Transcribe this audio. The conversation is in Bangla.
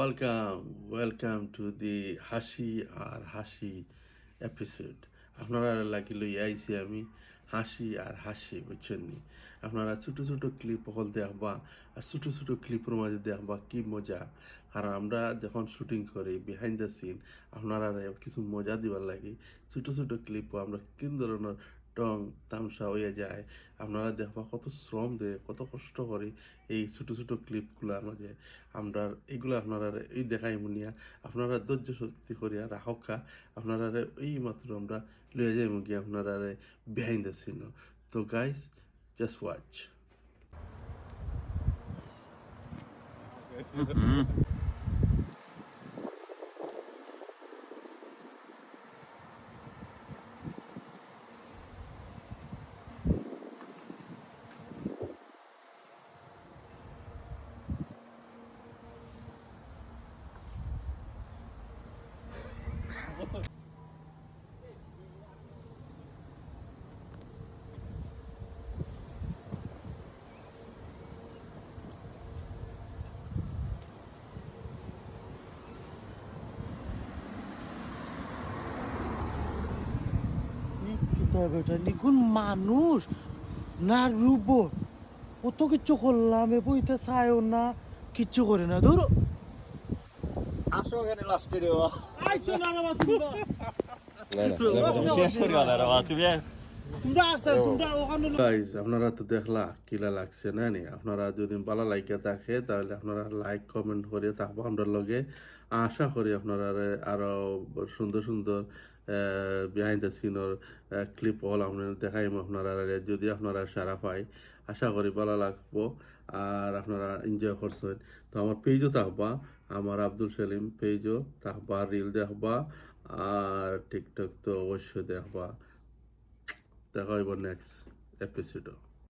ওয়েলকাম টু দি হাসি আর হাসি এপিসোড। আপনারা লাগিল আইসি আমি হাসি আর হাসি বুঝছেন নি। আপনারা ছোটো ছোটো ক্লিপ হল দেখবা আর ছোটো ছোটো ক্লিপের মাঝে দেখবা কি মজা। আর আমরা যখন শুটিং করি বিহাইন্ড দ্য সিন আপনারা কিছু মজা দিবার লাগে ছোটো ছোটো ক্লিপও আমরা কোন ধরনের টং তামসা হয়ে যায়। আপনারা দেখবা কত শ্রম দেয়, কত কষ্ট করে এই ছোটো ছোটো ক্লিপগুলোর মাঝে আমরা এগুলো আপনারা এই দেখাই মুনিয়া আপনারা ধৈর্য শক্তি করিয়া রাখা আপনারা এই মাত্র আমরা লয়ে যাই মুগি আপনারা বিহাইন্ড দ্য সিন। তো গাইস, জাস্ট ওয়াচ। বেটা নিগুন মানুষ না রোবট, ও তো কিচ্ছু করলাম এ বইতে চায়ও না, কিচ্ছু করে না। ধরো আসো এখানে লাস্টে রে আইছো না রে বাবা, শেষ করি রে বাবা তুমি তোমরা আসছো, তোমরা ওখানে গাইস, আপনারা তো দেখলা কিলা লাগছে না নি। আপনারা যদি ভালো লাইকে থাকে তাহলে আপনারা লাইক কমেন্ট করে থাকবো আমরা লগে। আশা করি আপনারা আরো সুন্দর সুন্দর বিহাইন্ড দ্য সিনের ক্লিপ হল আপনারা দেখাইম আপনারা যদি আপনারা সারা পাই। আশা করি ভালো লাগবো আর আপনারা এনজয় করছেন। তো আমার পেজও থাকবা, আমার আব্দুল সেলিম পেজও থাকবা, রিল দেখবা আর টিকটক তো অবশ্যই দেখবা। দেখা হইব নেক্সট এপিসোড।